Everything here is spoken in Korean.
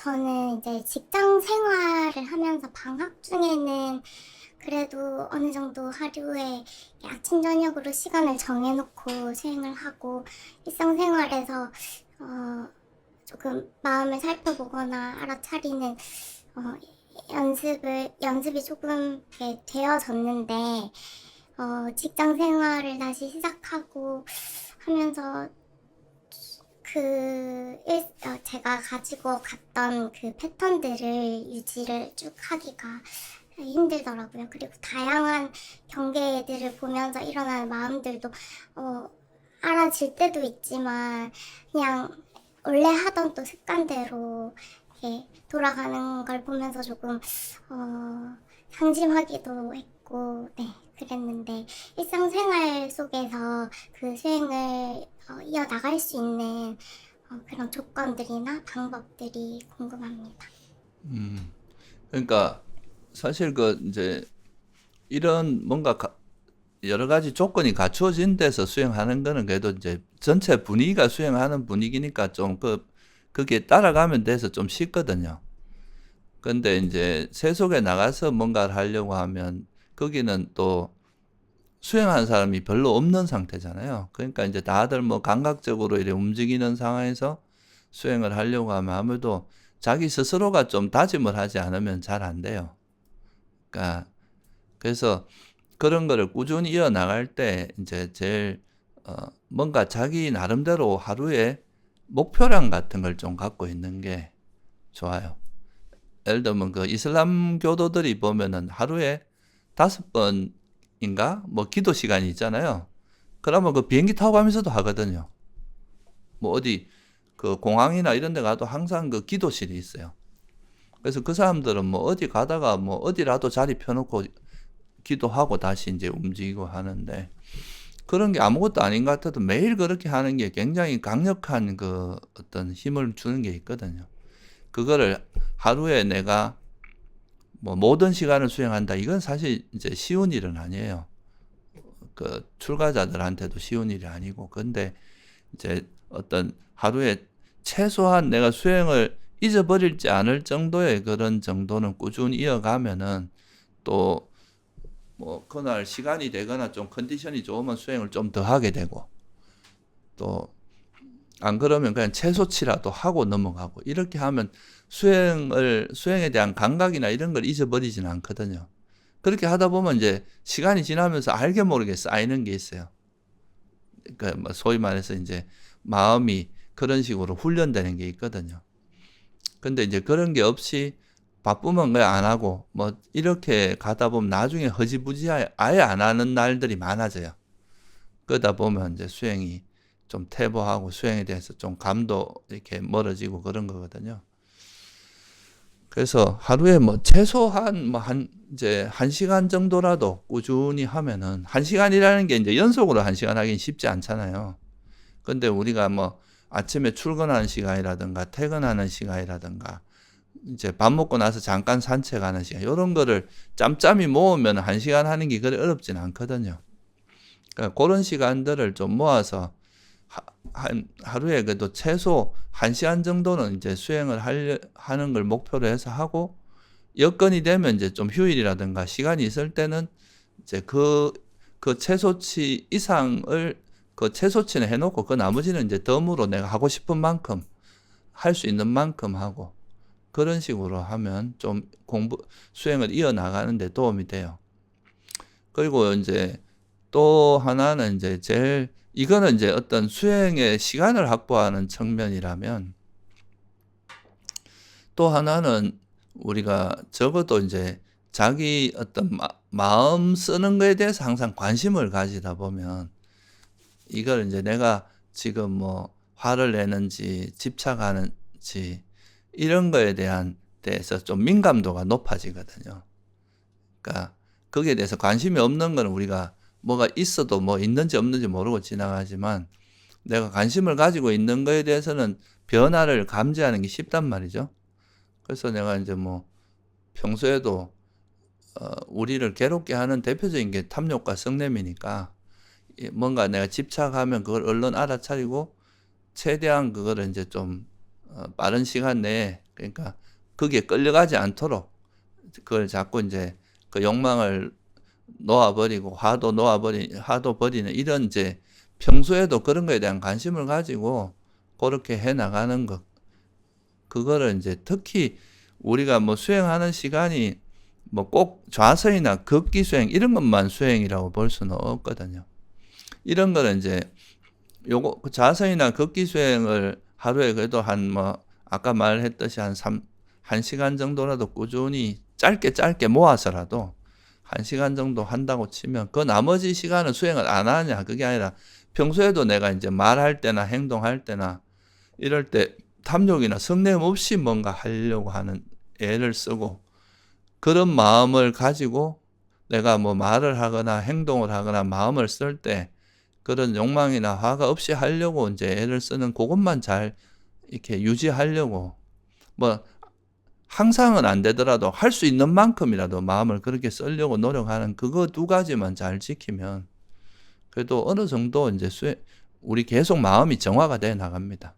저는 이제 직장 생활을 하면서 방학 중에는 그래도 어느 정도 하루에 아침, 저녁으로 시간을 정해놓고 수행을 하고 일상생활에서 조금 마음을 살펴보거나 알아차리는 어, 연습이 조금 이렇게 되어졌는데 직장 생활을 다시 시작하고 하면서 제가 가지고 갔던 그 패턴들을 유지를 쭉 하기가 힘들더라고요. 그리고 다양한 경계들을 보면서 일어나는 마음들도 알아질 때도 있지만 그냥 원래 하던 또 습관대로 이렇게 돌아가는 걸 보면서 조금 상심하기도 했고, 네, 그랬는데 일상생활 속에서 그 수행을 이어나갈 수 있는 그런 조건들이나 방법들이 궁금합니다. 그러니까 사실 그 이제 이런 뭔가 여러 가지 조건이 갖추어진 데서 수행하는 거는 그래도 이제 전체 분위기가 수행하는 분위기니까 좀 그게 따라가면 돼서 좀 쉽거든요. 근데 이제 세속에 나가서 뭔가를 하려고 하면 거기는 또 수행하는 사람이 별로 없는 상태잖아요. 그러니까 이제 다들 뭐 감각적으로 이렇게 움직이는 상황에서 수행을 하려고 하면 아무래도 자기 스스로가 좀 다짐을 하지 않으면 잘 안 돼요. 그러니까 그래서 그런 거를 꾸준히 이어나갈 때 이제 제일 뭔가 자기 나름대로 하루에 목표량 같은 걸 좀 갖고 있는 게 좋아요. 예를 들면 그 이슬람 교도들이 보면은 하루에 5번인가 뭐 기도 시간이 있잖아요. 그러면 그 비행기 타고 가면서도 하거든요. 뭐 어디 그 공항이나 이런 데 가도 항상 그 기도실이 있어요. 그래서 그 사람들은 뭐 어디 가다가 뭐 어디라도 자리 펴놓고 기도하고 다시 이제 움직이고 하는데 그런 게 아무것도 아닌 것 같아도 매일 그렇게 하는 게 굉장히 강력한 그 어떤 힘을 주는 게 있거든요. 그거를 하루에 내가 뭐 모든 시간을 수행한다. 이건 사실 이제 쉬운 일은 아니에요. 그 출가자들한테도 쉬운 일이 아니고. 근데 이제 어떤 하루에 최소한 내가 수행을 잊어버릴지 않을 정도의 그런 정도는 꾸준히 이어가면은 또 뭐 그날 시간이 되거나 좀 컨디션이 좋으면 수행을 좀 더 하게 되고 또 안 그러면 그냥 최소치라도 하고 넘어가고 이렇게 하면 수행에 대한 감각이나 이런 걸 잊어버리지는 않거든요. 그렇게 하다 보면 이제 시간이 지나면서 알게 모르게 쌓이는 게 있어요. 그러니까 뭐 소위 말해서 이제 마음이 그런 식으로 훈련되는 게 있거든요. 근데 이제 그런 게 없이 바쁘면 그냥 안 하고 뭐 이렇게 가다 보면 나중에 허지부지 아예 안 하는 날들이 많아져요. 그러다 보면 이제 수행이 좀 퇴보하고 수행에 대해서 좀 감도 이렇게 멀어지고 그런 거거든요. 그래서 하루에 뭐 최소한 뭐 이제 1시간 정도라도 꾸준히 하면은 1시간이라는 게 이제 연속으로 1시간 하긴 쉽지 않잖아요. 근데 우리가 뭐 아침에 출근하는 시간이라든가 퇴근하는 시간이라든가 이제 밥 먹고 나서 잠깐 산책하는 시간 이런 거를 짬짬이 모으면 1시간 하는 게 그리 어렵진 않거든요. 그러니까 그런 시간들을 좀 모아서 하루에 그래도 최소 1시간 정도는 이제 수행을 하는 걸 목표로 해서 하고 여건이 되면 이제 좀 휴일이라든가 시간이 있을 때는 이제 그 최소치 이상을 그 최소치는 해놓고 그 나머지는 이제 덤으로 내가 하고 싶은 만큼 할 수 있는 만큼 하고 그런 식으로 하면 좀 수행을 이어나가는 데 도움이 돼요. 그리고 이제 또 하나는 이제 이거는 이제 어떤 수행의 시간을 확보하는 측면이라면 또 하나는 우리가 적어도 이제 자기 어떤 마음 쓰는 거에 대해서 항상 관심을 가지다 보면 이걸 이제 내가 지금 뭐 화를 내는지 집착하는지 이런 거에 대해서 좀 민감도가 높아지거든요. 그러니까 거기에 대해서 관심이 없는 거는 우리가 뭐가 있어도 뭐 있는지 없는지 모르고 지나가지만 내가 관심을 가지고 있는 거에 대해서는 변화를 감지하는 게 쉽단 말이죠. 그래서 내가 이제 뭐 평소에도 우리를 괴롭게 하는 대표적인 게 탐욕과 성냄이니까 뭔가 내가 집착하면 그걸 얼른 알아차리고 최대한 그거를 이제 좀 빠른 시간 내에 그러니까 거기에 끌려가지 않도록 그걸 자꾸 이제 그 욕망을 놓아버리고 화도 버리는 이런 이제 평소에도 그런 거에 대한 관심을 가지고 그렇게 해 나가는 것. 그거를 이제 특히 우리가 뭐 수행하는 시간이 뭐 꼭 좌서이나 걷기 수행 이런 것만 수행이라고 볼 수는 없거든요. 이런 거는 이제 요거 그 좌서이나 걷기 수행을 하루에 그래도 한 뭐 아까 말했듯이 한 1시간 정도라도 꾸준히 짧게 모아서라도 1시간 정도 한다고 치면 그 나머지 시간은 수행을 안 하냐 그게 아니라 평소에도 내가 이제 말할 때나 행동할 때나 이럴 때 탐욕이나 성냄 없이 뭔가 하려고 하는 애를 쓰고 그런 마음을 가지고 내가 뭐 말을 하거나 행동을 하거나 마음을 쓸 때 그런 욕망이나 화가 없이 하려고 이제 애를 쓰는 그것만 잘 이렇게 유지하려고 뭐 항상은 안 되더라도 할 수 있는 만큼이라도 마음을 그렇게 쓰려고 노력하는 그거 두 가지만 잘 지키면 그래도 어느 정도 이제 우리 계속 마음이 정화가 돼 나갑니다.